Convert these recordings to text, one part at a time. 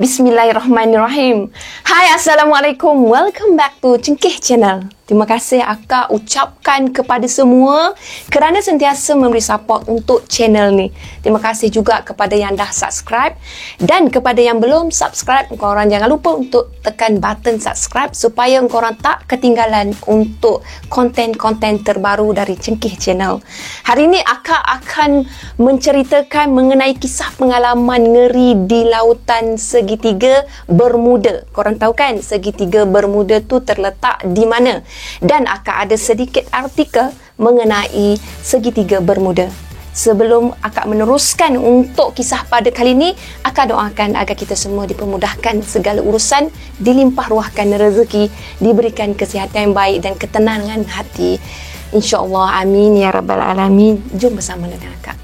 Bismillahirrahmanirrahim. Hai, Assalamualaikum. Welcome back to Cengkeh Channel. Terima kasih akak ucapkan kepada semua kerana sentiasa memberi support untuk channel ni. Terima kasih juga kepada yang dah subscribe dan kepada yang belum subscribe, korang jangan lupa untuk tekan button subscribe supaya korang tak ketinggalan untuk konten-konten terbaru dari Cengkeh Channel. Hari ini akak akan menceritakan mengenai kisah pengalaman ngeri di lautan segitiga Bermuda. Korang tahu kan segitiga Bermuda tu terletak di mana? Dan akak ada sedikit artikel mengenai segitiga Bermuda. Sebelum akak meneruskan untuk kisah pada kali ini, akak doakan agar kita semua dipermudahkan segala urusan, dilimpah ruahkan rezeki, diberikan kesihatan yang baik dan ketenangan hati. InsyaAllah, amin ya rabbal alamin. Jom bersama dengan akak.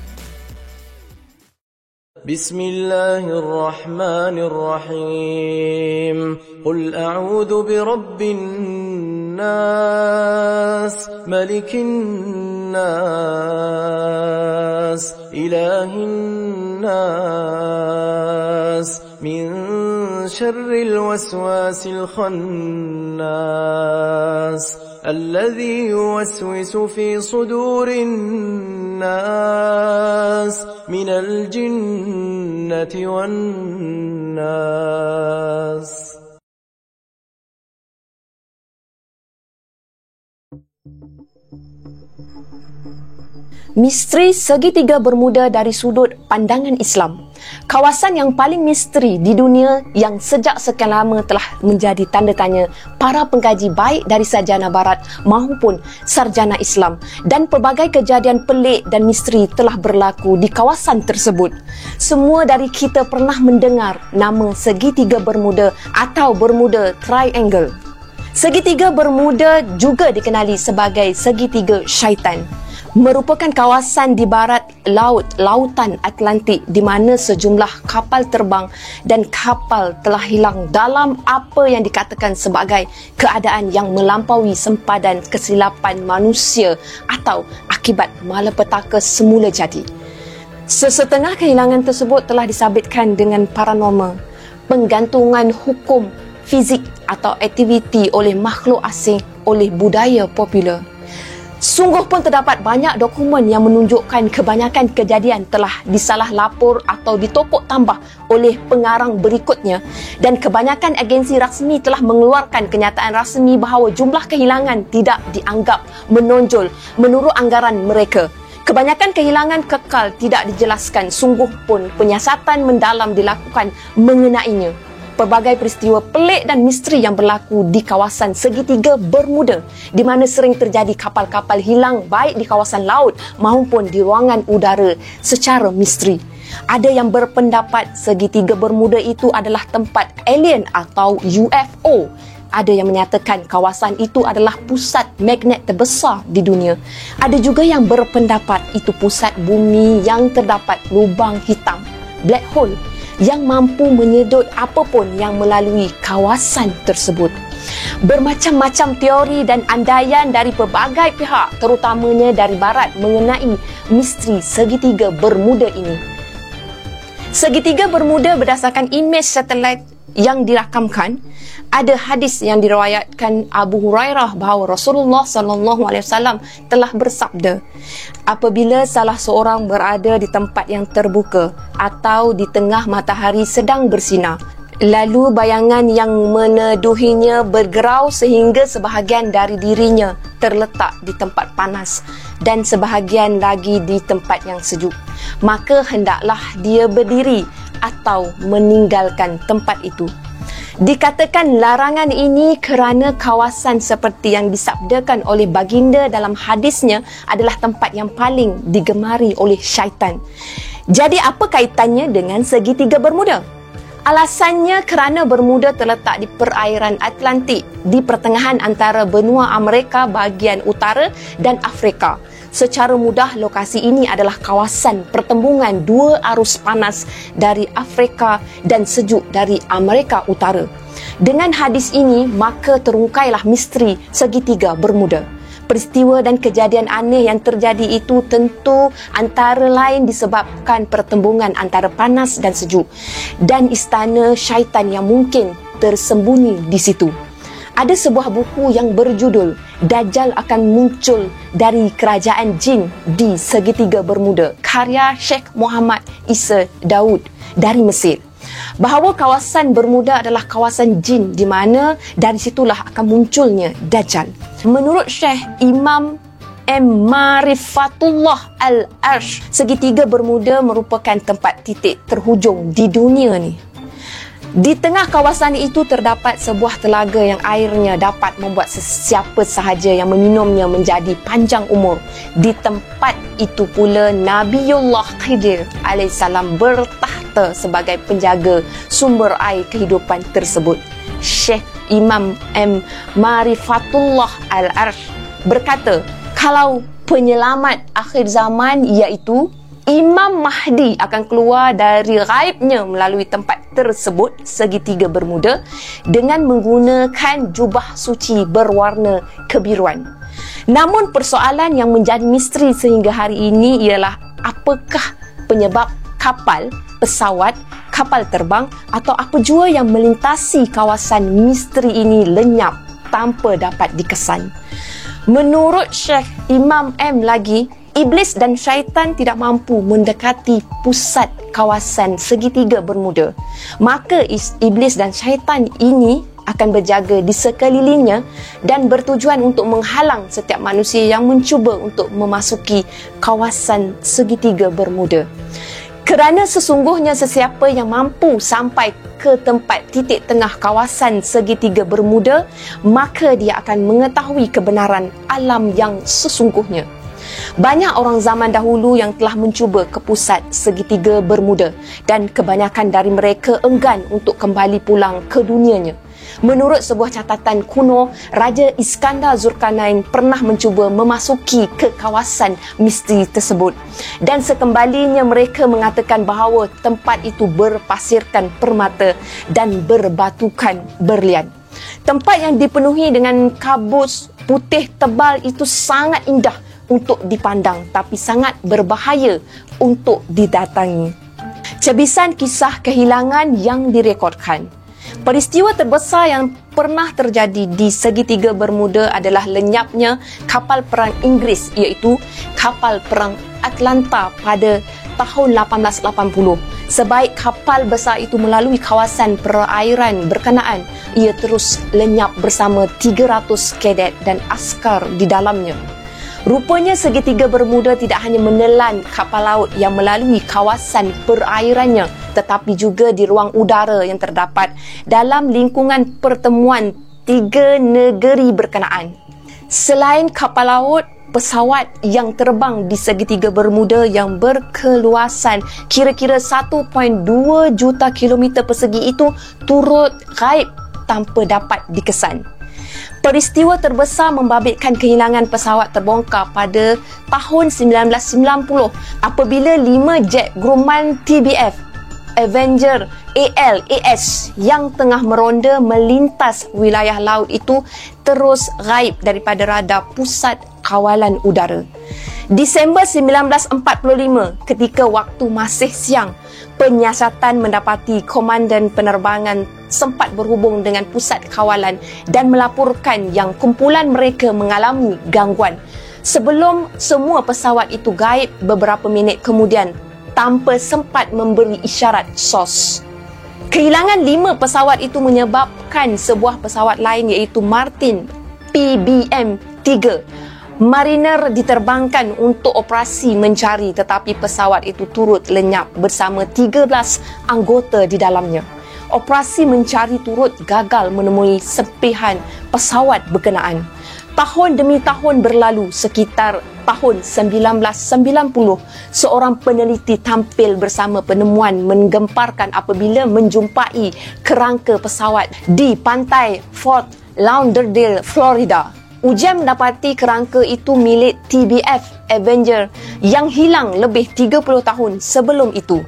بسم الله الرحمن الرحيم قل أعوذ برب الناس ملك الناس إله الناس من شر الوسواس الخناس الذي يوسوس في صدور الناس من الجنة والناس. Misteri segitiga Bermuda dari sudut pandangan Islam. Kawasan yang paling misteri di dunia yang sejak sekian lama telah menjadi tanda tanya para pengkaji baik dari sarjana barat maupun sarjana Islam, dan pelbagai kejadian pelik dan misteri telah berlaku di kawasan tersebut. Semua dari kita pernah mendengar nama segitiga Bermuda atau Bermuda Triangle. Segitiga Bermuda juga dikenali sebagai segitiga syaitan. Merupakan kawasan di barat lautan Atlantik di mana sejumlah kapal terbang dan kapal telah hilang dalam apa yang dikatakan sebagai keadaan yang melampaui sempadan kesilapan manusia atau akibat malapetaka semula jadi. Sesetengah kehilangan tersebut telah disabitkan dengan paranormal, penggantungan hukum fizik atau aktiviti oleh makhluk asing oleh budaya popular. Sungguh pun terdapat banyak dokumen yang menunjukkan kebanyakan kejadian telah disalah lapor atau ditopok tambah oleh pengarang berikutnya, dan kebanyakan agensi rasmi telah mengeluarkan kenyataan rasmi bahawa jumlah kehilangan tidak dianggap menonjol menurut anggaran mereka. Kebanyakan kehilangan kekal tidak dijelaskan. Sungguh pun penyiasatan mendalam dilakukan mengenainya. Pelbagai peristiwa pelik dan misteri yang berlaku di kawasan segitiga Bermuda, di mana sering terjadi kapal-kapal hilang baik di kawasan laut maupun di ruangan udara secara misteri. Ada yang berpendapat segitiga Bermuda itu adalah tempat alien atau UFO. Ada yang menyatakan kawasan itu adalah pusat magnet terbesar di dunia. Ada juga yang berpendapat itu pusat bumi yang terdapat lubang hitam, black hole, yang mampu menyedot apapun yang melalui kawasan tersebut. Bermacam-macam teori dan andaian dari pelbagai pihak, terutamanya dari barat, mengenai misteri segitiga Bermuda ini. Segitiga Bermuda berdasarkan imej satelit yang dirakamkan. Ada hadis yang diriwayatkan Abu Hurairah bahawa Rasulullah SAW telah bersabda, apabila salah seorang berada di tempat yang terbuka atau di tengah matahari sedang bersinar, lalu bayangan yang meneduhinya bergerau sehingga sebahagian dari dirinya terletak di tempat panas dan sebahagian lagi di tempat yang sejuk, maka hendaklah dia berdiri atau meninggalkan tempat itu. Dikatakan larangan ini kerana kawasan seperti yang disabdakan oleh baginda dalam hadisnya adalah tempat yang paling digemari oleh syaitan. Jadi apa kaitannya dengan segitiga Bermuda? Alasannya kerana Bermuda terletak di perairan Atlantik, di pertengahan antara benua Amerika bahagian utara dan Afrika. Secara mudah, lokasi ini adalah kawasan pertembungan dua arus panas dari Afrika dan sejuk dari Amerika Utara. Dengan hadis ini, maka terungkailah misteri segitiga Bermuda. Peristiwa dan kejadian aneh yang terjadi itu tentu antara lain disebabkan pertembungan antara panas dan sejuk dan istana syaitan yang mungkin tersembunyi di situ. Ada sebuah buku yang berjudul Dajjal akan muncul dari kerajaan jin di segitiga Bermuda, karya Sheikh Muhammad Isa Daud dari Mesir. Bahawa kawasan Bermuda adalah kawasan jin di mana dari situlah akan munculnya Dajjal. Menurut Syekh Imam M. Marifatullah Al-Arsh, segitiga Bermuda merupakan tempat titik terhujung di dunia ni. Di tengah kawasan itu terdapat sebuah telaga yang airnya dapat membuat sesiapa sahaja yang meminumnya menjadi panjang umur. Di tempat itu pula Nabiullah Khidir AS bertahta sebagai penjaga sumber air kehidupan tersebut. Syekh Imam M. Marifatullah Al-Arsh berkata, kalau penyelamat akhir zaman iaitu Imam Mahdi akan keluar dari ghaibnya melalui tempat tersebut, segitiga Bermuda, dengan menggunakan jubah suci berwarna kebiruan. Namun persoalan yang menjadi misteri sehingga hari ini ialah apakah penyebab kapal, pesawat, kapal terbang atau apa jua yang melintasi kawasan misteri ini lenyap tanpa dapat dikesan. Menurut Syekh Imam M lagi, iblis dan syaitan tidak mampu mendekati pusat kawasan segitiga Bermuda. Maka iblis dan syaitan ini akan berjaga di sekelilingnya dan bertujuan untuk menghalang setiap manusia yang mencuba untuk memasuki kawasan segitiga Bermuda. Kerana sesungguhnya sesiapa yang mampu sampai ke tempat titik tengah kawasan segitiga Bermuda, maka dia akan mengetahui kebenaran alam yang sesungguhnya. Banyak orang zaman dahulu yang telah mencuba ke pusat segitiga Bermuda dan kebanyakan dari mereka enggan untuk kembali pulang ke dunianya. Menurut sebuah catatan kuno, Raja Iskandar Zulkarnain pernah mencuba memasuki ke kawasan misteri tersebut. Dan sekembalinya mereka mengatakan bahawa tempat itu berpasirkan permata dan berbatukan berlian. Tempat yang dipenuhi dengan kabut putih tebal itu sangat indah untuk dipandang tapi sangat berbahaya untuk didatangi. Cebisan kisah kehilangan yang direkodkan. Peristiwa terbesar yang pernah terjadi di segitiga Bermuda adalah lenyapnya kapal perang Inggeris iaitu kapal perang Atlanta pada tahun 1880. Sebaik kapal besar itu melalui kawasan perairan berkenaan, ia terus lenyap bersama 300 kadet dan askar di dalamnya. Rupanya segitiga Bermuda tidak hanya menelan kapal laut yang melalui kawasan perairannya, tetapi juga di ruang udara yang terdapat dalam lingkungan pertemuan tiga negeri berkenaan. Selain kapal laut, pesawat yang terbang di segitiga Bermuda yang berkeluasan kira-kira 1.2 juta kilometer persegi itu turut gaib tanpa dapat dikesan. Peristiwa terbesar membabitkan kehilangan pesawat terbongkar pada tahun 1990 apabila 5 jet Grumman TBF Avenger ALAS yang tengah meronda melintas wilayah laut itu terus gaib daripada radar pusat kawalan udara. Disember 1945, ketika waktu masih siang, penyiasatan mendapati komandan penerbangan sempat berhubung dengan pusat kawalan dan melaporkan yang kumpulan mereka mengalami gangguan. Sebelum semua pesawat itu gaib beberapa minit kemudian tanpa sempat memberi isyarat SOS. Kehilangan 5 pesawat itu menyebabkan sebuah pesawat lain iaitu Martin PBM-3 Mariner diterbangkan untuk operasi mencari, tetapi pesawat itu turut lenyap bersama 13 anggota di dalamnya. Operasi mencari turut gagal menemui serpihan pesawat berkenaan. Tahun demi tahun berlalu, sekitar tahun 1990, seorang peneliti tampil bersama penemuan menggemparkan apabila menjumpai kerangka pesawat di pantai Fort Lauderdale, Florida. Ujian mendapati kerangka itu milik TBF Avenger yang hilang lebih 30 tahun sebelum itu.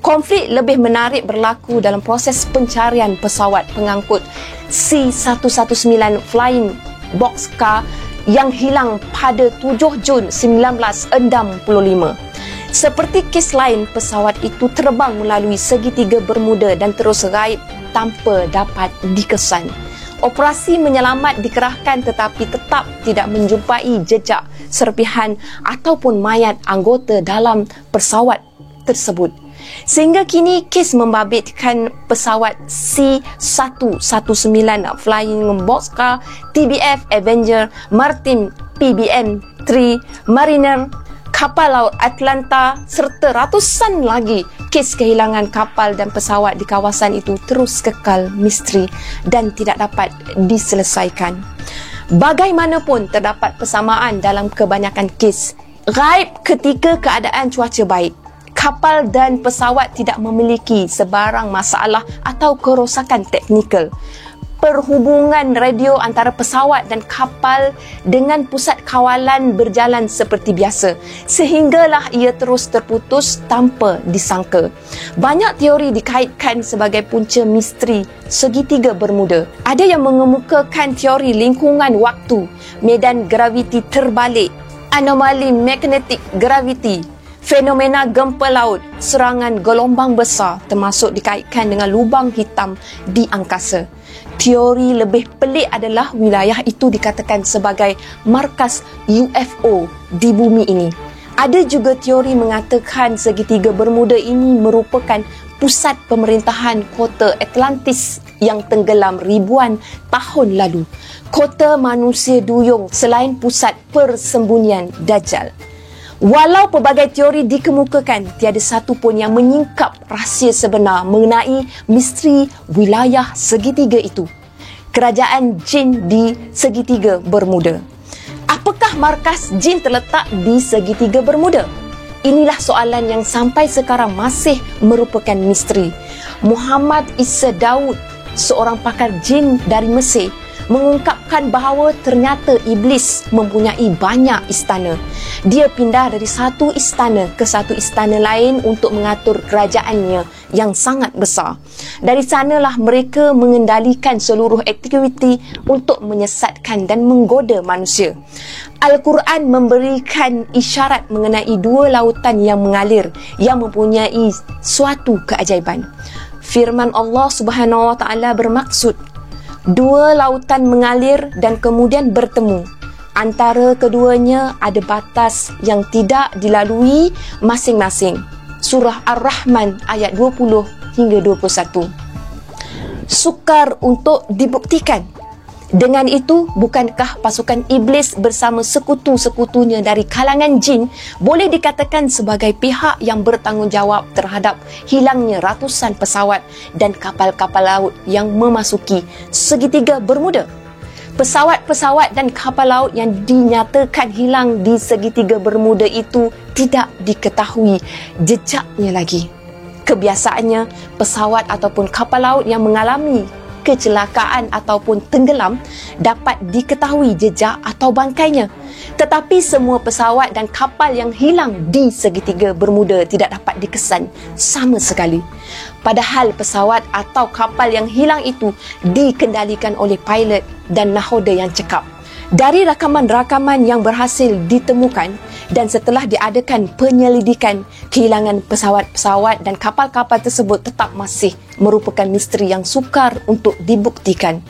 Konflik lebih menarik berlaku dalam proses pencarian pesawat pengangkut C-119 Flying Boxcar yang hilang pada 7 Jun 1965. Seperti kes lain, pesawat itu terbang melalui segitiga Bermuda dan terus gaib tanpa dapat dikesan. Operasi menyelamat dikerahkan tetapi tetap tidak menjumpai jejak serpihan ataupun mayat anggota dalam pesawat tersebut. Sehingga kini kes membabitkan pesawat C-119 Flying Boxcar, TBF Avenger, Maritime PBN-3, Mariner, kapal laut Atlanta serta ratusan lagi kes kehilangan kapal dan pesawat di kawasan itu terus kekal misteri dan tidak dapat diselesaikan. Bagaimanapun terdapat persamaan dalam kebanyakan kes. Gaib ketika keadaan cuaca baik. Kapal dan pesawat tidak memiliki sebarang masalah atau kerosakan teknikal. Perhubungan radio antara pesawat dan kapal dengan pusat kawalan berjalan seperti biasa, sehinggalah ia terus terputus tanpa disangka. Banyak teori dikaitkan sebagai punca misteri segitiga Bermuda. Ada yang mengemukakan teori lingkungan waktu, medan graviti terbalik, anomali magnetik graviti, fenomena gempa laut, serangan gelombang besar termasuk dikaitkan dengan lubang hitam di angkasa. Teori lebih pelik adalah wilayah itu dikatakan sebagai markas UFO di bumi ini. Ada juga teori mengatakan segitiga Bermuda ini merupakan pusat pemerintahan kota Atlantis yang tenggelam ribuan tahun lalu. Kota manusia duyung selain pusat persembunyian Dajjal. Walau pelbagai teori dikemukakan, tiada satu pun yang menyingkap rahsia sebenar mengenai misteri wilayah segitiga itu. Kerajaan jin di segitiga Bermuda. Apakah markas jin terletak di segitiga Bermuda? Inilah soalan yang sampai sekarang masih merupakan misteri. Muhammad Isa Daud, seorang pakar jin dari Mesir, mengungkapkan bahawa ternyata iblis mempunyai banyak istana. Dia pindah dari satu istana ke satu istana lain untuk mengatur kerajaannya yang sangat besar. Dari sanalah mereka mengendalikan seluruh aktiviti untuk menyesatkan dan menggoda manusia. Al-Quran memberikan isyarat mengenai dua lautan yang mengalir yang mempunyai suatu keajaiban. Firman Allah Subhanahu Wa Taala bermaksud, dua lautan mengalir dan kemudian bertemu. Antara keduanya ada batas yang tidak dilalui masing-masing. Surah Ar-Rahman ayat 20 hingga 21. Sukar untuk dibuktikan. Dengan itu, bukankah pasukan iblis bersama sekutu-sekutunya dari kalangan jin boleh dikatakan sebagai pihak yang bertanggungjawab terhadap hilangnya ratusan pesawat dan kapal-kapal laut yang memasuki segitiga Bermuda? Pesawat-pesawat dan kapal laut yang dinyatakan hilang di segitiga Bermuda itu tidak diketahui jejaknya lagi. Kebiasaannya, pesawat ataupun kapal laut yang mengalami kecelakaan ataupun tenggelam dapat diketahui jejak atau bangkainya. Tetapi semua pesawat dan kapal yang hilang di segitiga Bermuda tidak dapat dikesan sama sekali. Padahal pesawat atau kapal yang hilang itu dikendalikan oleh pilot dan nahoda yang cekap. Dari rakaman-rakaman yang berhasil ditemukan dan setelah diadakan penyelidikan, kehilangan pesawat-pesawat dan kapal-kapal tersebut tetap masih merupakan misteri yang sukar untuk dibuktikan.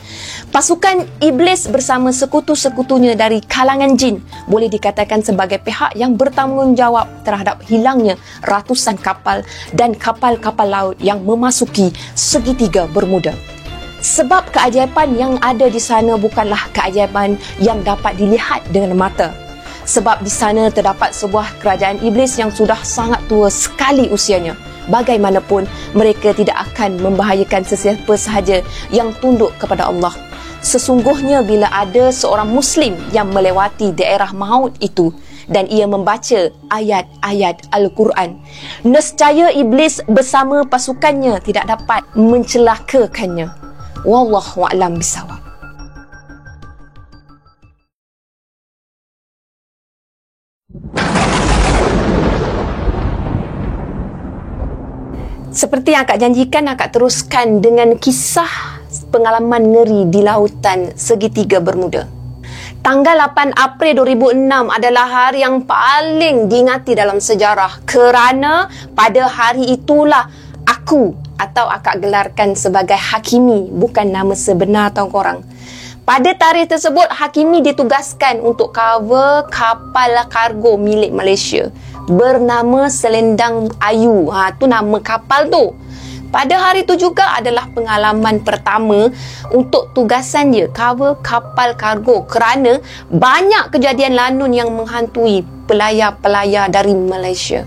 Pasukan iblis bersama sekutu-sekutunya dari kalangan jin boleh dikatakan sebagai pihak yang bertanggungjawab terhadap hilangnya ratusan kapal dan kapal-kapal laut yang memasuki segitiga Bermuda. Sebab keajaiban yang ada di sana bukanlah keajaiban yang dapat dilihat dengan mata. Sebab di sana terdapat sebuah kerajaan iblis yang sudah sangat tua sekali usianya. Bagaimanapun, mereka tidak akan membahayakan sesiapa sahaja yang tunduk kepada Allah. Sesungguhnya bila ada seorang Muslim yang melewati daerah maut itu dan ia membaca ayat-ayat Al-Quran, nescaya iblis bersama pasukannya tidak dapat mencelakakannya. Wallahu a'lam bishawab. Seperti yang akak janjikan, akak teruskan dengan kisah pengalaman ngeri di lautan segitiga Bermuda. Tanggal 8 April 2006 adalah hari yang paling diingati dalam sejarah kerana pada hari itulah aku atau akak gelarkan sebagai Hakimi, bukan nama sebenar tau korang. Pada tarikh tersebut, Hakimi ditugaskan untuk cover kapal kargo milik Malaysia bernama Selendang Ayu. Tu nama kapal tu. Pada hari itu juga adalah pengalaman pertama untuk tugasan dia cover kapal kargo kerana banyak kejadian lanun yang menghantui pelayar-pelayar dari Malaysia.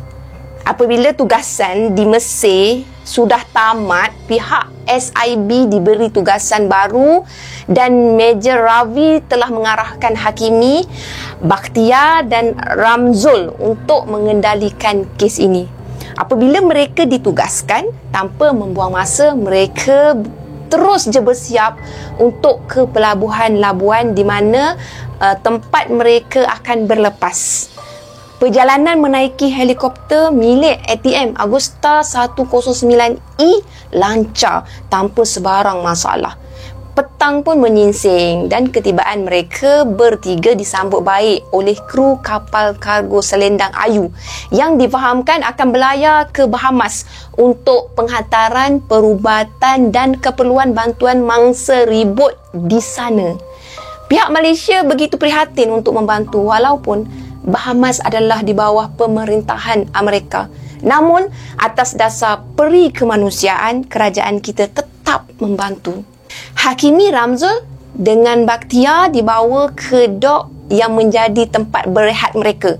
Apabila tugasan di Mesir sudah tamat, pihak SIB diberi tugasan baru dan Major Ravi telah mengarahkan Hakimi, Bakhtiar dan Ramzul untuk mengendalikan kes ini. Apabila mereka ditugaskan, tanpa membuang masa, mereka terus je bersiap untuk ke pelabuhan Labuan di mana tempat mereka akan berlepas. Perjalanan menaiki helikopter milik ATM Agusta 109E lancar tanpa sebarang masalah. Petang pun menyingsing dan ketibaan mereka bertiga disambut baik oleh kru kapal kargo Selendang Ayu yang difahamkan akan berlayar ke Bahamas untuk penghantaran, perubatan dan keperluan bantuan mangsa ribut di sana. Pihak Malaysia begitu prihatin untuk membantu walaupun Bahamas adalah di bawah pemerintahan Amerika. Namun, atas dasar peri kemanusiaan, kerajaan kita tetap membantu. Hakimi, Ramzul dengan Bakhtiar dibawa ke dok yang menjadi tempat berehat mereka.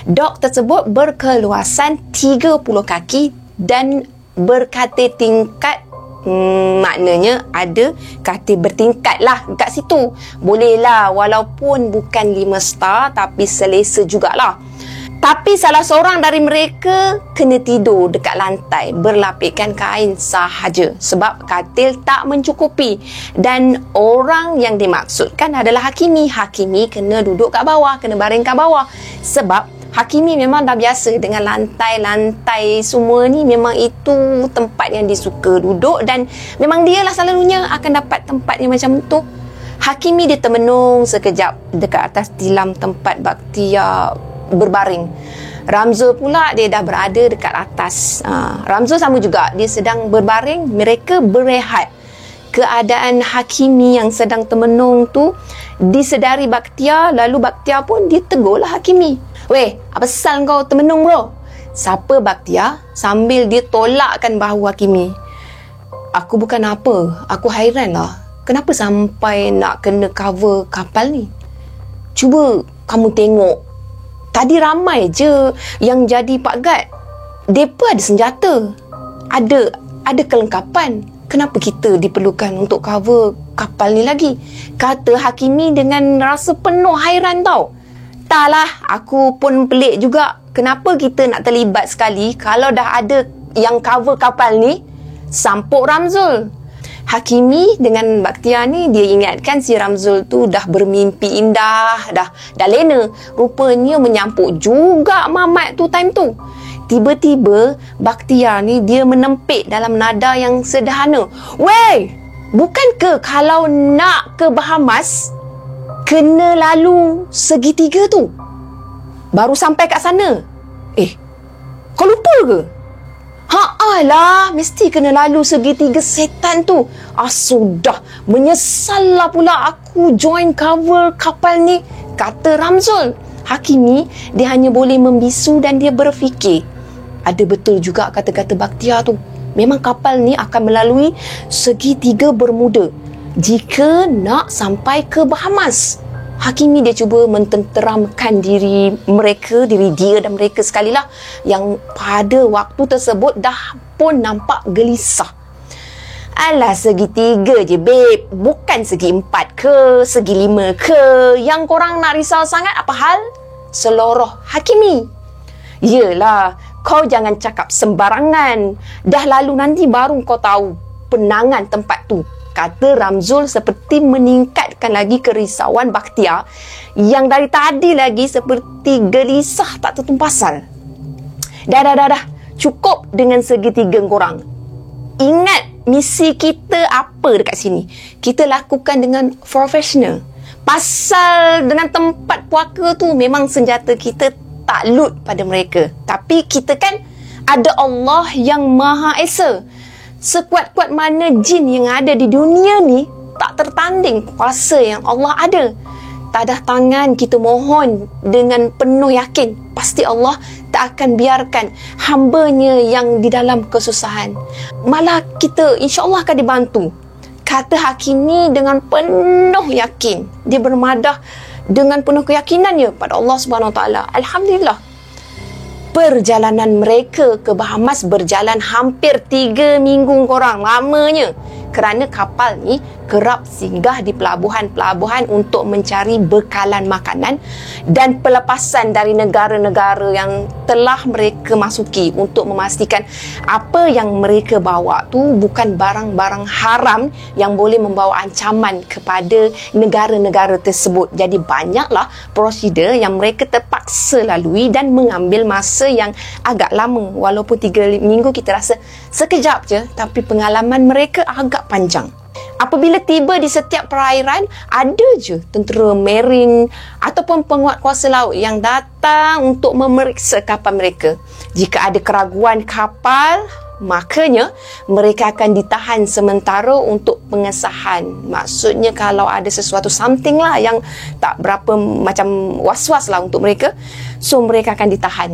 Dok tersebut berkeluasan 30 kaki dan berkatil tingkat. Maknanya ada katil bertingkat lah kat situ. Boleh lah walaupun bukan 5 star tapi selesa jugalah. Tapi salah seorang dari mereka kena tidur dekat lantai berlapikkan kain sahaja sebab katil tak mencukupi. Dan orang yang dimaksudkan adalah Hakimi. Hakimi kena duduk kat bawah, kena baring kat bawah. Sebab Hakimi memang dah biasa dengan lantai-lantai semua ni, memang itu tempat yang dia suka duduk dan memang dia lah selalunya akan dapat tempat yang macam tu. Hakimi dia termenung sekejap dekat atas tilam tempat Bakhtiar berbaring. Ramzul pula dia dah berada dekat atas. Ramzul sama juga, dia sedang berbaring, mereka berehat. Keadaan Hakimi yang sedang termenung tu disedari Bakhtiar, lalu Bakhtiar pun dia tegurlah Hakimi. Weh, apa pasal kau termenung bro? Siapa Bakhtiar sambil dia tolakkan bahu Hakimi. Aku bukan apa, aku hairan lah. Kenapa sampai nak kena cover kapal ni? Cuba kamu tengok. Tadi ramai je yang jadi Pak Gad. Mereka ada senjata. Ada kelengkapan. Kenapa kita diperlukan untuk cover kapal ni lagi? Kata Hakimi dengan rasa penuh hairan tau. Taklah, aku pun pelik juga. Kenapa kita nak terlibat sekali kalau dah ada yang cover kapal ni? Sampuk Ramzul. Hakimi dengan Bakhtiar ni dia ingatkan si Ramzul tu dah bermimpi indah, dah lena. Rupanya menyampuk juga mamat tu time tu. Tiba-tiba Bakhtiar ni dia menempik dalam nada yang sederhana. Weh, bukankah kalau nak ke Bahamas kena lalu segitiga tu baru sampai kat sana? Kau lupa ke? Lah, mesti kena lalu segitiga setan tu. Sudah, menyesallah pula aku join cover kapal ni, kata Ramzul. Hakimi dia hanya boleh membisu dan dia berfikir, ada betul juga kata-kata Bakhtiar tu. Memang kapal ni akan melalui segitiga Bermuda jika nak sampai ke Bahamas. Hakimi dia cuba mententeramkan diri dia dan mereka sekali lah, yang pada waktu tersebut dah pun nampak gelisah. Alah, segitiga je babe, bukan segi 4 ke, segi 5 ke, yang korang nak risau sangat apa hal? Seloroh Hakimi. Yelah, kau jangan cakap sembarangan. Dah lalu nanti baru kau tahu penangan tempat tu, kata Ramzul seperti meningkatkan lagi kerisauan Bakhtiar yang dari tadi lagi seperti gelisah tak tertumpasal. Dah. Cukup dengan segitiga korang. Ingat misi kita apa dekat sini. Kita lakukan dengan profesional. Pasal dengan tempat puaka tu memang senjata kita takluk pada mereka. Tapi kita kan ada Allah yang Maha Esa. Sekuat-kuat mana jin yang ada di dunia ni tak tertanding kuasa yang Allah ada. Tadah tangan kita mohon dengan penuh yakin, pasti Allah tak akan biarkan hamba-Nya yang di dalam kesusahan. Malah kita insya-Allah akan dibantu. Kata Hakimi dengan penuh yakin. Dia bermadah dengan penuh keyakinannya pada Allah Subhanahu Wa Taala. Alhamdulillah. Perjalanan mereka ke Bahamas berjalan hampir 3 minggu korang lamanya. Kerana kapal ni kerap singgah di pelabuhan-pelabuhan untuk mencari bekalan makanan dan pelepasan dari negara-negara yang telah mereka masuki untuk memastikan apa yang mereka bawa tu bukan barang-barang haram yang boleh membawa ancaman kepada negara-negara tersebut. Jadi banyaklah prosedur yang mereka terpaksa lalui dan mengambil masa yang agak lama. Walaupun 3 minggu kita rasa sekejap je, tapi pengalaman mereka agak panjang. Apabila tiba di setiap perairan, ada je tentera marine ataupun penguat kuasa laut yang datang untuk memeriksa kapal mereka. Jika ada keraguan kapal, makanya mereka akan ditahan sementara untuk pengesahan. Maksudnya kalau ada sesuatu something lah yang tak berapa macam was-was lah untuk mereka, so mereka akan ditahan.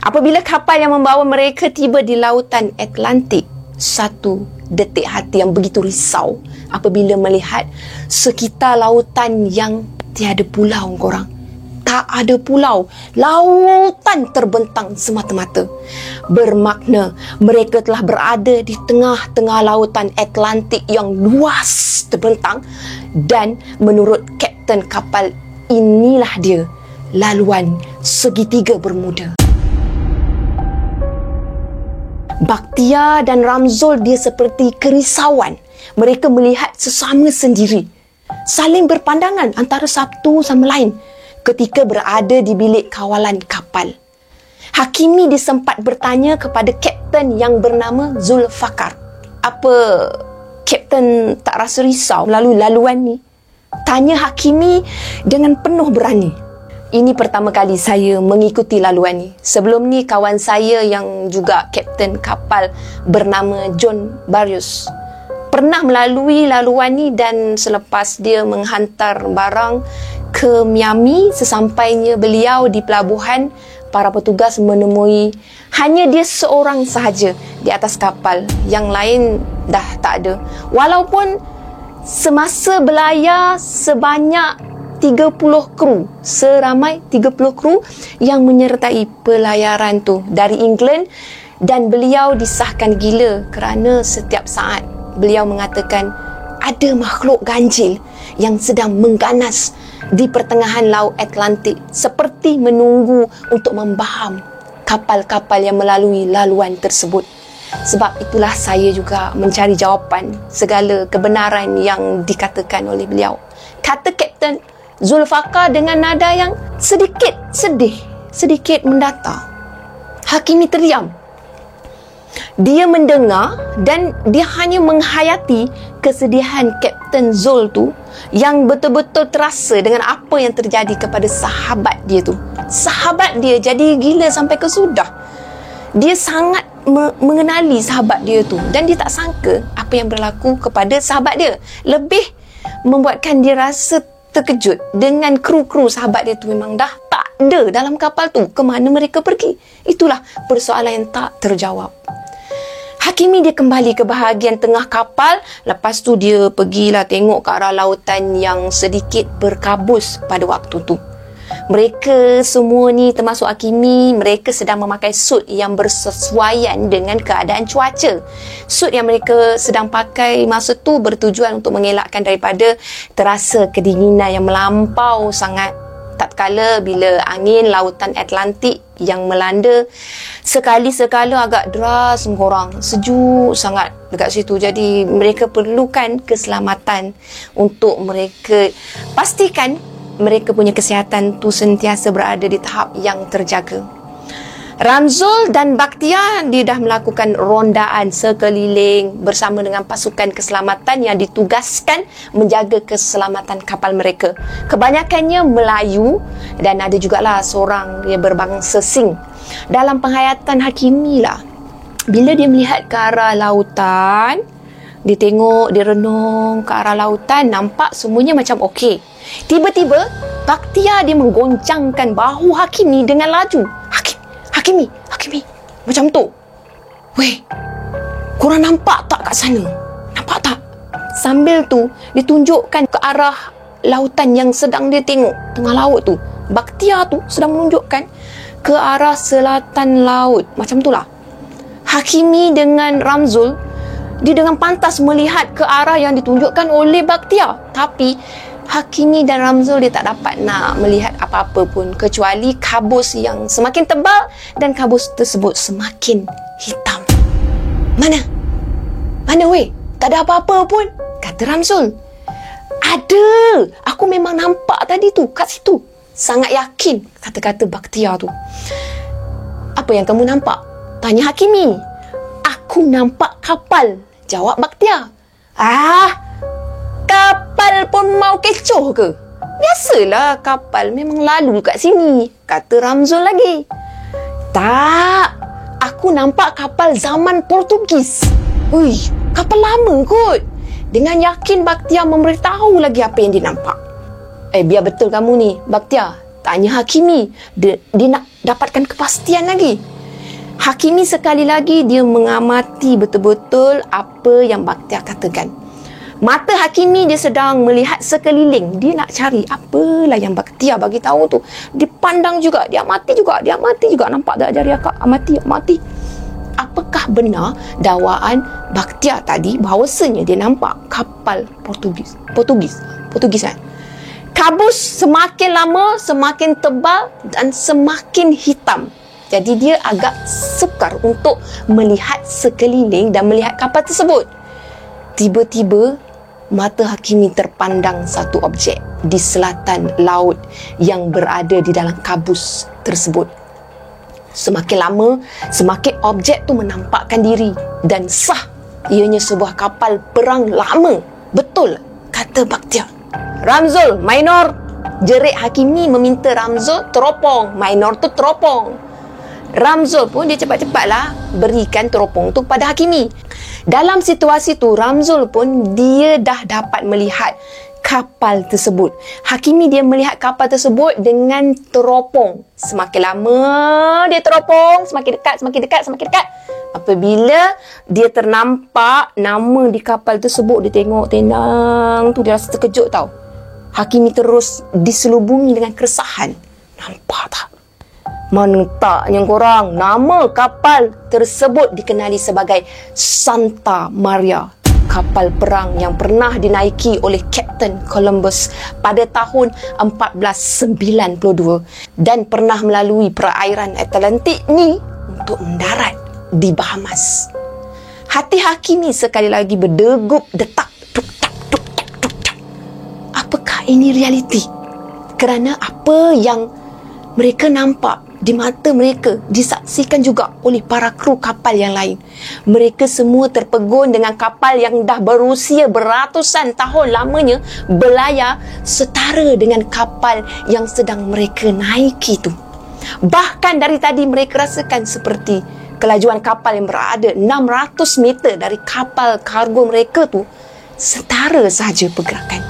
Apabila kapal yang membawa mereka tiba di lautan Atlantik, satu detik hati yang begitu risau apabila melihat sekitar lautan yang tiada pulau korang. Tak ada pulau, lautan terbentang semata-mata. Bermakna mereka telah berada di tengah-tengah lautan Atlantik yang luas terbentang, dan menurut kapten kapal, inilah dia laluan segitiga Bermuda. Bakhtiar dan Ramzul dia seperti kerisauan. Mereka melihat sesama sendiri, saling berpandangan antara satu sama lain ketika berada di bilik kawalan kapal. Hakimi disempat bertanya kepada kapten yang bernama Zulfakar. Apa kapten tak rasa risau melalui laluan ni? Tanya Hakimi dengan penuh berani. Ini pertama kali saya mengikuti laluan ni. Sebelum ni kawan saya yang juga kapten kapal bernama John Barrios pernah melalui laluan ni, dan selepas dia menghantar barang ke Miami, sesampainya beliau di pelabuhan, para petugas menemui hanya dia seorang sahaja di atas kapal. Yang lain dah tak ada. Walaupun semasa belayar sebanyak 30 kru, seramai 30 kru yang menyertai pelayaran tu dari England, dan beliau disahkan gila kerana setiap saat beliau mengatakan ada makhluk ganjil yang sedang mengganas di pertengahan laut Atlantik, seperti menunggu untuk membaham kapal-kapal yang melalui laluan tersebut. Sebab itulah saya juga mencari jawapan segala kebenaran yang dikatakan oleh beliau. Kata Kapten Zulfakar dengan nada yang sedikit sedih, sedikit mendata. Hakimi terdiam. Dia mendengar dan dia hanya menghayati kesedihan Kapten Zul tu yang betul-betul terasa dengan apa yang terjadi kepada sahabat dia tu. Sahabat dia jadi gila sampai ke sudah. Dia sangat mengenali sahabat dia tu, dan dia tak sangka apa yang berlaku kepada sahabat dia. Lebih membuatkan dia rasa terkejut dengan kru-kru sahabat dia tu memang dah tak ada dalam kapal tu. Ke mana mereka pergi? Itulah persoalan yang tak terjawab. Hakimi dia kembali ke bahagian tengah kapal. Lepas tu dia pergilah tengok ke arah lautan yang sedikit berkabus pada waktu tu. Mereka semua ni termasuk Hakimi, mereka sedang memakai suit yang bersesuaian dengan keadaan cuaca. Suit yang mereka sedang pakai masa tu bertujuan untuk mengelakkan daripada terasa kedinginan yang melampau sangat tatkala bila angin lautan Atlantik yang melanda sekali-sekala agak deras korang, sejuk sangat dekat situ. Jadi mereka perlukan keselamatan untuk mereka pastikan mereka punya kesihatan tu sentiasa berada di tahap yang terjaga. Ramzul dan Bakhtiar dia dah melakukan rondaan sekeliling bersama dengan pasukan keselamatan yang ditugaskan menjaga keselamatan kapal mereka. Kebanyakannya Melayu dan ada jugalah seorang yang berbangsa Sing. Dalam penghayatan Hakimi lah, bila dia melihat ke arah lautan, dia tengok, dia renung ke arah lautan, nampak semuanya macam okey. Tiba-tiba Bakhtiar dia menggoncangkan bahu Hakimi dengan laju. Hakimi, macam tu. Weh, korang nampak tak kat sana? Nampak tak? Sambil tu, dia tunjukkan ke arah lautan yang sedang dia tengok, tengah laut tu. Bakhtiar tu sedang menunjukkan ke arah selatan laut. Macam tu lah. Hakimi dengan Ramzul, dia dengan pantas melihat ke arah yang ditunjukkan oleh Bakhtiar. Tapi Hakimi dan Ramzul dia tak dapat nak melihat apa-apa pun kecuali kabus yang semakin tebal dan kabus tersebut semakin hitam. Mana weh? Tak ada apa-apa pun, kata Ramzul. Ada, aku memang nampak tadi tu kat situ. Sangat yakin, kata-kata Bakhtiar tu. Apa yang kamu nampak? Tanya Hakimi. Aku nampak kapal, jawab Bakhtiar. Kapal pun mau kecoh ke? Biasalah kapal memang lalu kat sini, kata Ramzul lagi. Tak, aku nampak kapal zaman Portugis. Ui, kapal lama kot. Dengan yakin Bakhtiar memberitahu lagi apa yang dia nampak. Biar betul kamu ni, Bakhtiar. Tanya Hakimi. Dia nak dapatkan kepastian lagi. Hakimi sekali lagi dia mengamati betul-betul apa yang Bakhtiar katakan. Mata Hakimi dia sedang melihat sekeliling. Dia nak cari apalah yang Bakhtiar bagi tahu tu. Dia pandang juga, dia amati juga. Nampak tak jari akak? Amati. Apakah benar dakwaan Bakhtiar tadi bahawasanya dia nampak kapal Portugis kan? Kabus semakin lama, semakin tebal dan semakin hitam. Jadi dia agak sukar untuk melihat sekeliling dan melihat kapal tersebut. Tiba-tiba mata Hakimi terpandang satu objek di selatan laut yang berada di dalam kabus tersebut. Semakin lama, semakin objek tu menampakkan diri dan sah ianya sebuah kapal perang lama. Betul, kata Bakhtiar. Ramzul, Mainor. Jerit Hakimi meminta Ramzul teropong. Mainor tu teropong. Ramzul pun dia cepat-cepatlah berikan teropong tu pada Hakimi. Dalam situasi tu, Ramzul pun dia dah dapat melihat kapal tersebut. Hakimi dia melihat kapal tersebut dengan teropong. Semakin lama dia teropong, semakin dekat. Apabila dia ternampak nama di kapal tersebut, dia tengok tenang tu, dia rasa terkejut tau. Hakimi terus diselubungi dengan keresahan. Nampak tak? Mana taknya korang, nama kapal tersebut dikenali sebagai Santa Maria, kapal perang yang pernah dinaiki oleh Kapten Columbus pada tahun 1492 dan pernah melalui perairan Atlantik ni untuk mendarat di Bahamas. Hati Hakimi sekali lagi berdegup detak. Apakah ini realiti? Kerana apa yang mereka nampak di mata mereka disaksikan juga oleh para kru kapal yang lain. Mereka semua terpegun dengan kapal yang dah berusia beratusan tahun lamanya berlayar setara dengan kapal yang sedang mereka naiki tu. Bahkan dari tadi mereka rasakan seperti kelajuan kapal yang berada 600 meter dari kapal kargo mereka tu setara sahaja pergerakan.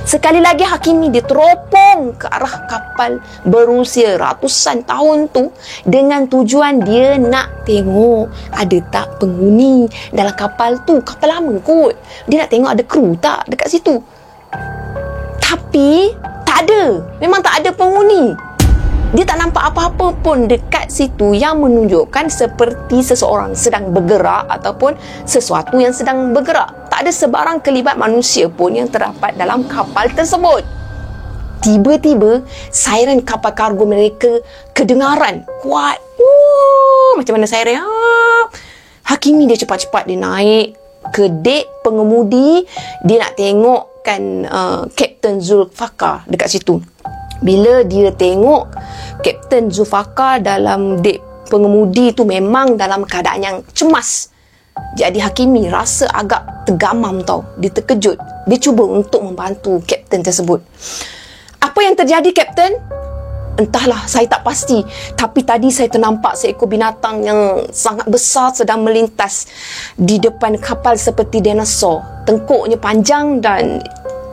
Sekali lagi Hakimi dia teropong ke arah kapal berusia ratusan tahun tu dengan tujuan dia nak tengok ada tak penghuni dalam kapal tu. Kapal lama kot. Dia nak tengok ada kru tak dekat situ. Tapi tak ada. Memang tak ada penghuni. Dia tak nampak apa-apa pun dekat situ yang menunjukkan seperti seseorang sedang bergerak ataupun sesuatu yang sedang bergerak. Tak ada sebarang kelibat manusia pun yang terdapat dalam kapal tersebut. Tiba-tiba, siren kapal kargo mereka kedengaran kuat. Macam mana siren? Hakimi dia cepat-cepat dia naik ke dek pengemudi. Dia nak tengokkan Kapten Zulfaqar dekat situ. Bila dia tengok Kapten Zulfaqar dalam dek pengemudi tu memang dalam keadaan yang cemas. Jadi Hakimi rasa agak tergamam tau. Dia terkejut. Dia cuba untuk membantu kapten tersebut. Apa yang terjadi, Kapten? Entahlah, saya tak pasti. Tapi tadi saya ternampak seekor binatang yang sangat besar sedang melintas di depan kapal seperti dinosaur. Tengkuknya panjang dan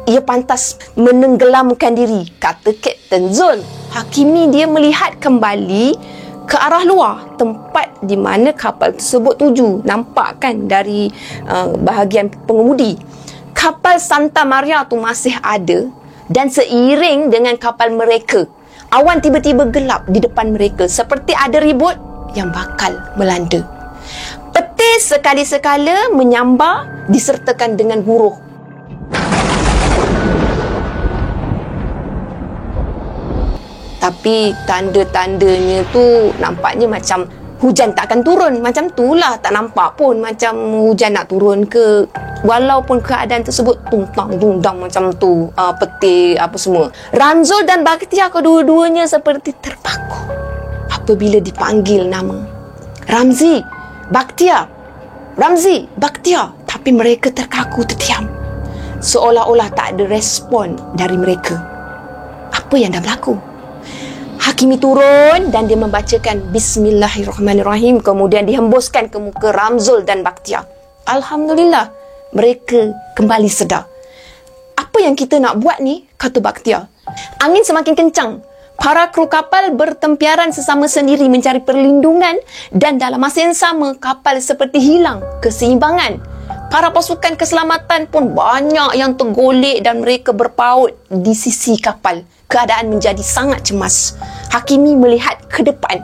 ia pantas menenggelamkan diri, kata Kapten Zul. Hakimi dia melihat kembali ke arah luar, tempat di mana kapal tersebut tuju. Nampak kan dari bahagian pengemudi. Kapal Santa Maria tu masih ada dan seiring dengan kapal mereka, awan tiba-tiba gelap di depan mereka seperti ada ribut yang bakal melanda. Petir sekali-sekala menyambar disertakan dengan guruh. Tapi tanda-tandanya tu nampaknya macam hujan tak akan turun. Macam tu lah, tak nampak pun macam hujan nak turun ke. Walaupun keadaan tersebut tungtang macam tu, petir apa semua. Ramzul dan Bakhtiar kedua-duanya seperti terpaku apabila dipanggil nama. Ramzi, Bakhtiar, Ramzi, Bakhtiar. Tapi mereka terkaku, terdiam. Seolah-olah tak ada respon dari mereka. Apa yang dah berlaku? Hakimi turun dan dia membacakan Bismillahirrahmanirrahim. Kemudian dihembuskan ke muka Ramzul dan Bakhtiar. Alhamdulillah, mereka kembali sedar. Apa yang kita nak buat ni? Kata Bakhtiar. Angin semakin kencang. Para kru kapal bertempiaran sesama sendiri mencari perlindungan dan dalam masa yang sama kapal seperti hilang keseimbangan. Para pasukan keselamatan pun banyak yang tergolek dan mereka berpaut di sisi kapal. Keadaan menjadi sangat cemas. Hakimi melihat ke depan.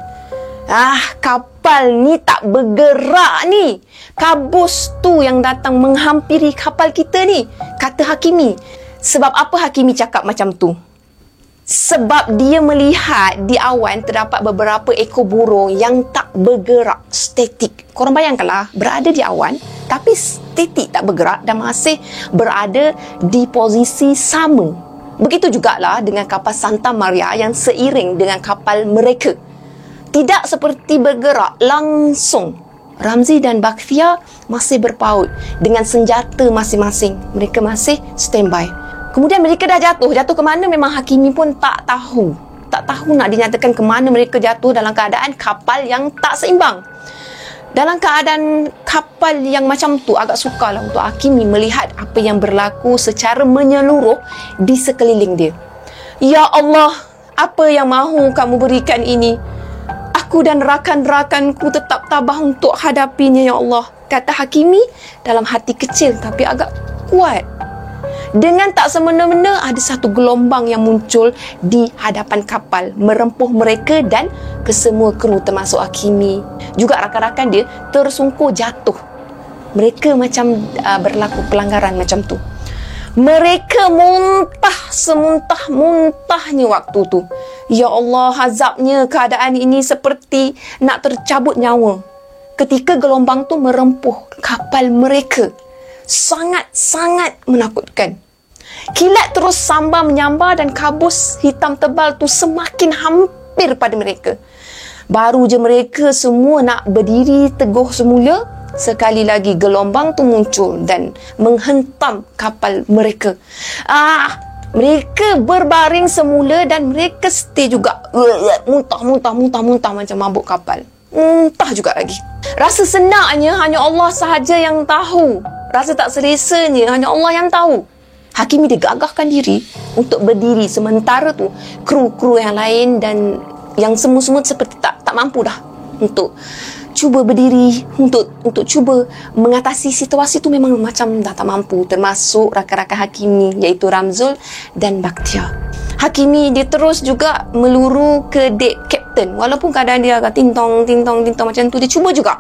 Kapal ni tak bergerak ni. Kabus tu yang datang menghampiri kapal kita ni, kata Hakimi. Sebab apa Hakimi cakap macam tu? Sebab dia melihat di awan terdapat beberapa ekor burung yang tak bergerak, statik. Korang bayangkanlah, berada di awan tapi statik, tak bergerak dan masih berada di posisi sama. Begitu jugalah dengan kapal Santa Maria yang seiring dengan kapal mereka. Tidak seperti bergerak langsung. Ramzi dan Bakhtiar masih berpaut dengan senjata masing-masing. Mereka masih standby. Kemudian mereka dah jatuh. Jatuh ke mana memang Hakimi pun tak tahu. Tak tahu nak dinyatakan ke mana mereka jatuh dalam keadaan kapal yang tak seimbang. Dalam keadaan kapal yang macam tu, agak sukarlah untuk Hakimi melihat apa yang berlaku secara menyeluruh di sekeliling dia. Ya Allah, apa yang mahu kamu berikan ini? Aku dan rakan-rakanku tetap tabah untuk hadapinya, ya Allah, kata Hakimi dalam hati kecil tapi agak kuat. Dengan tak semena-mena ada satu gelombang yang muncul di hadapan kapal, merempuh mereka dan kesemua kru termasuk Hakimi. Juga rakan-rakan dia tersungkur jatuh. Mereka macam berlaku pelanggaran macam tu. Mereka muntah semuntah-muntahnya waktu tu. Ya Allah, azabnya keadaan ini seperti nak tercabut nyawa. Ketika gelombang tu merempuh kapal mereka, sangat-sangat menakutkan. Kilat terus sambar menyambar dan kabus hitam tebal tu semakin hampir pada mereka. Baru je mereka semua nak berdiri teguh semula, sekali lagi gelombang tu muncul dan menghentam kapal mereka. Mereka berbaring semula dan mereka stay juga. Muntah macam mabuk kapal. Muntah juga lagi. Rasa senaknya hanya Allah sahaja yang tahu. Rasa tak selesanya hanya Allah yang tahu. Hakimi dia gagahkan diri untuk berdiri, sementara tu kru-kru yang lain dan yang semua-semua seperti tak mampu dah untuk cuba berdiri, untuk cuba mengatasi situasi tu. Memang macam dah tak mampu, termasuk rakan-rakan Hakimi iaitu Ramzul dan Bakhtiar. Hakimi dia terus juga meluru ke dek kapten. Walaupun keadaan dia agak tintong macam tu, dia cuba juga.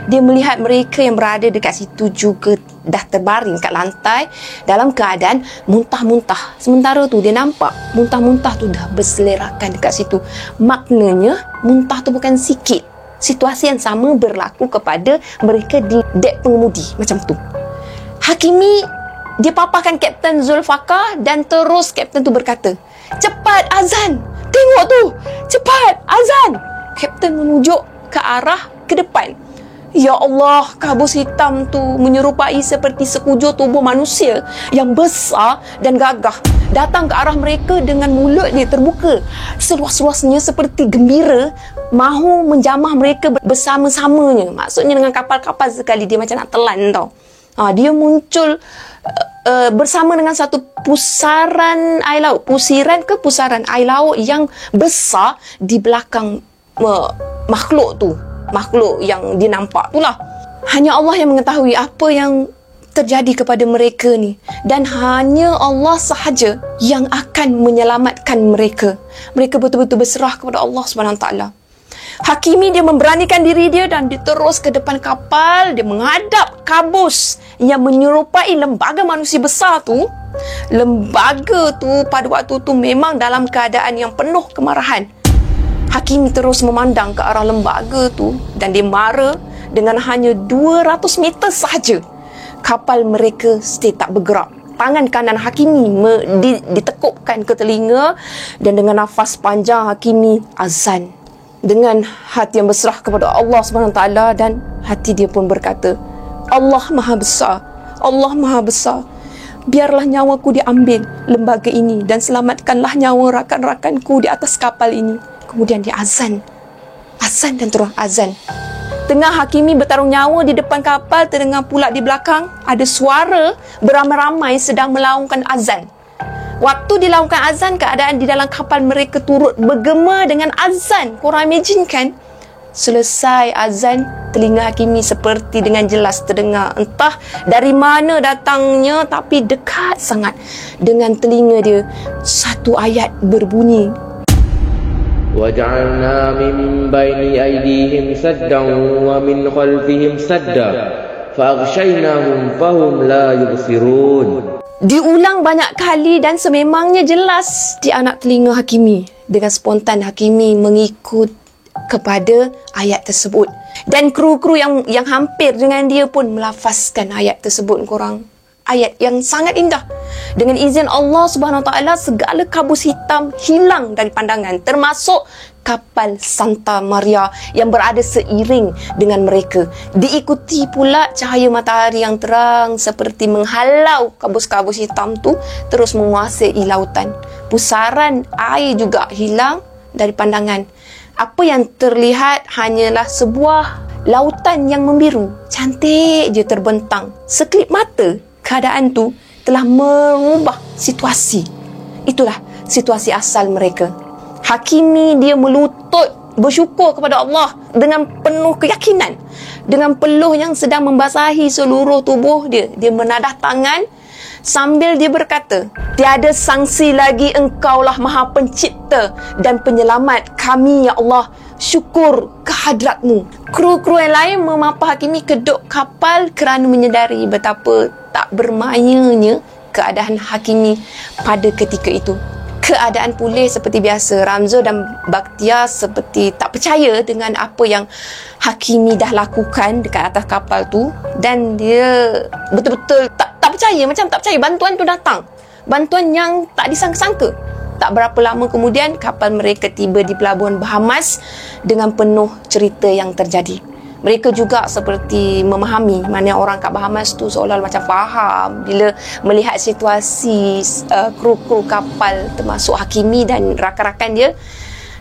Dia melihat mereka yang berada dekat situ juga dah terbaring kat lantai dalam keadaan muntah-muntah. Sementara tu dia nampak muntah-muntah tu dah berselerakan dekat situ. Maknanya muntah tu bukan sikit. Situasi yang sama berlaku kepada mereka di dek pengemudi macam tu. Hakimi dia paparkan Kapten Zulfaqar dan terus kapten tu berkata, "Cepat azan! Tengok tu! Cepat azan!" Kapten menunjuk ke arah ke depan. Ya Allah, kabus hitam tu menyerupai seperti sekujur tubuh manusia yang besar dan gagah. Datang ke arah mereka dengan mulutnya terbuka. Seluas-luasnya seperti gembira, mahu menjamah mereka bersama-samanya. Maksudnya dengan kapal-kapal sekali, dia macam nak telan tau. Dia muncul bersama dengan satu pusaran air laut. Pusaran air laut yang besar di belakang makhluk tu. Makhluk yang dia nampak tu lah. Hanya Allah yang mengetahui apa yang terjadi kepada mereka ni. Dan hanya Allah sahaja yang akan menyelamatkan mereka. Mereka betul-betul berserah kepada Allah SWT. Hakimi dia memberanikan diri dia dan dia terus ke depan kapal. Dia menghadap kabus yang menyerupai lembaga manusia besar tu. Lembaga tu pada waktu tu memang dalam keadaan yang penuh kemarahan. Hakimi terus memandang ke arah lembaga tu dan dia mara dengan hanya 200 meter sahaja. Kapal mereka stay tak bergerak. Tangan kanan Hakimi ditekupkan ke telinga dan dengan nafas panjang Hakimi azan. Dengan hati yang berserah kepada Allah SWT dan hati dia pun berkata, Allah Maha Besar, Allah Maha Besar. Biarlah nyawaku diambil lembaga ini dan selamatkanlah nyawa rakan-rakanku di atas kapal ini. Kemudian dia azan dan terus azan. Tengah Hakimi bertarung nyawa di depan kapal, terdengar pula di belakang ada suara beramai-ramai sedang melaungkan azan. Waktu dilaungkan azan, keadaan di dalam kapal mereka turut bergema dengan azan. Korang imagine kan? Selesai azan, telinga Hakimi seperti dengan jelas terdengar. Entah dari mana datangnya, tapi dekat sangat dengan telinga dia. Satu ayat berbunyi, وَجَعَلْنَا مِنْ بَيْنِ أَيْدِيهِمْ سَدًّا وَمِنْ خَلْفِهِمْ سَدًّا فَأَغْشَيْنَاهُمْ فَهُمْ لَا يُبْصِرُونَ. Diulang banyak kali dan sememangnya jelas di anak telinga Hakimi. Dengan spontan Hakimi mengikut kepada ayat tersebut. Dan kru-kru yang hampir dengan dia pun melafazkan ayat tersebut korang. Ayat yang sangat indah. Dengan izin Allah SWT, segala kabus hitam hilang dari pandangan, termasuk kapal Santa Maria yang berada seiring dengan mereka. Diikuti pula cahaya matahari yang terang seperti menghalau kabus-kabus hitam tu terus menguasai lautan. Pusaran air juga hilang dari pandangan. Apa yang terlihat hanyalah sebuah lautan yang membiru. Cantik je terbentang. Sekelip mata, keadaan tu telah merubah situasi. Itulah situasi asal mereka. Hakimi dia melutut bersyukur kepada Allah dengan penuh keyakinan, dengan peluh yang sedang membasahi seluruh tubuh dia. Dia menadah tangan sambil dia berkata, tiada sangsi lagi, engkaulah Maha Pencipta dan Penyelamat kami, ya Allah. Syukur kehadratmu. Kru-kru yang lain memapah Hakimi keduk kapal kerana menyedari betapa tak bermayanya keadaan Hakimi pada ketika itu. Keadaan pulih seperti biasa. Ramzo dan Bakhtiar seperti tak percaya dengan apa yang Hakimi dah lakukan dekat atas kapal tu. Dan dia betul-betul tak percaya. Macam tak percaya bantuan tu datang. Bantuan yang tak disangka-sangka. Tak berapa lama kemudian, kapal mereka tiba di pelabuhan Bahamas dengan penuh cerita yang terjadi. Mereka juga seperti memahami, mana orang kat Bahamas tu seolah-olah macam faham bila melihat situasi kru-kru kapal termasuk Hakimi dan rakan-rakan dia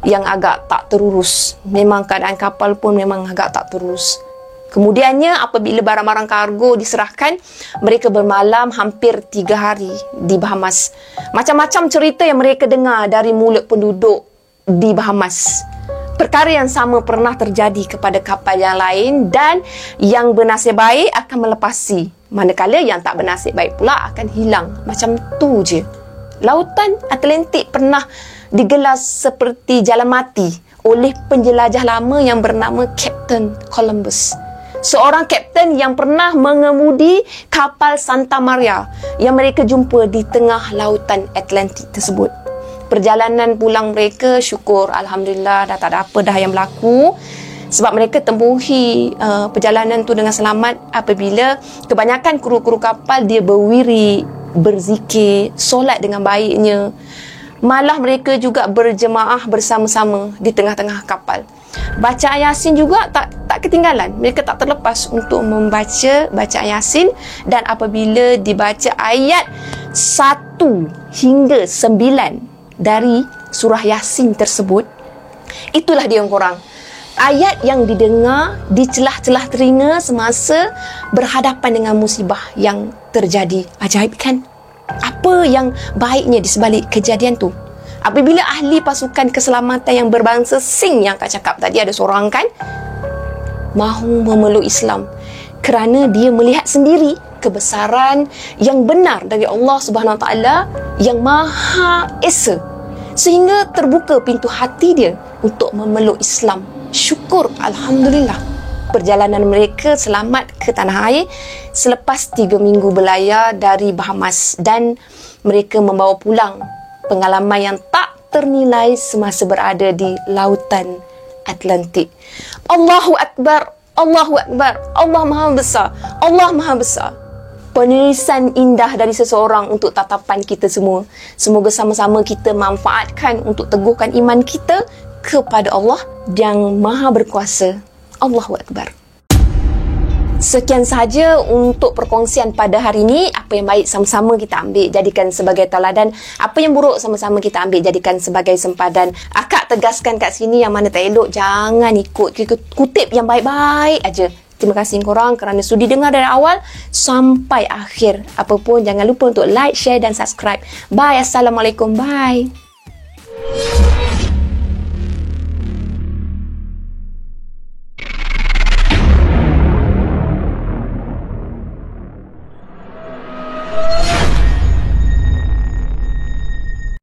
yang agak tak terurus. Memang keadaan kapal pun memang agak tak terurus. Kemudiannya apabila barang-barang kargo diserahkan, mereka bermalam hampir 3 hari di Bahamas. Macam-macam cerita yang mereka dengar dari mulut penduduk di Bahamas. Perkara yang sama pernah terjadi kepada kapal yang lain dan yang bernasib baik akan melepasi. Manakala yang tak bernasib baik pula akan hilang. Macam tu je. Lautan Atlantik pernah digelar seperti jalan mati oleh penjelajah lama yang bernama Captain Columbus. Seorang kapten yang pernah mengemudi kapal Santa Maria yang mereka jumpa di tengah lautan Atlantik tersebut. Perjalanan pulang mereka, syukur Alhamdulillah dah tak ada apa dah yang berlaku. Sebab mereka tempuhi perjalanan tu dengan selamat apabila kebanyakan kru-kru kapal dia berwiri, berzikir, solat dengan baiknya. Malah mereka juga berjemaah bersama-sama di tengah-tengah kapal. Bacaan Yasin juga tak ketinggalan. Mereka tak terlepas untuk membaca bacaan Yasin, dan apabila dibaca ayat 1 hingga 9 dari surah Yasin tersebut, itulah dia korang, ayat yang didengar di celah-celah telinga semasa berhadapan dengan musibah yang terjadi. Ajaib kan? Apa yang baiknya di sebalik kejadian tu? Apabila ahli pasukan keselamatan yang berbangsa Sing yang Kak cakap tadi, ada seorang kan, mahu memeluk Islam kerana dia melihat sendiri kebesaran yang benar dari Allah Subhanahu Wa Taala yang Maha Esa, sehingga terbuka pintu hati dia untuk memeluk Islam. Syukur, Alhamdulillah. Perjalanan mereka selamat ke tanah air selepas 3 minggu berlayar dari Bahamas, dan mereka membawa pulang pengalaman yang tak ternilai semasa berada di lautan Atlantik. Allahu Akbar, Allahu Akbar, Allah Maha Besar, Allah Maha Besar. Penulisan indah dari seseorang untuk tatapan kita semua. Semoga sama-sama kita manfaatkan untuk teguhkan iman kita kepada Allah yang Maha Berkuasa. Allahu Akbar. Sekian sahaja untuk perkongsian pada hari ini. Apa yang baik sama-sama kita ambil jadikan sebagai tauladan, apa yang buruk sama-sama kita ambil jadikan sebagai sempadan. Akak tegaskan kat sini, yang mana tak elok jangan ikut, kutip yang baik-baik aja. Terima kasih korang kerana sudi dengar dari awal sampai akhir. Apapun jangan lupa untuk like, share dan subscribe. Bye. Assalamualaikum. Bye.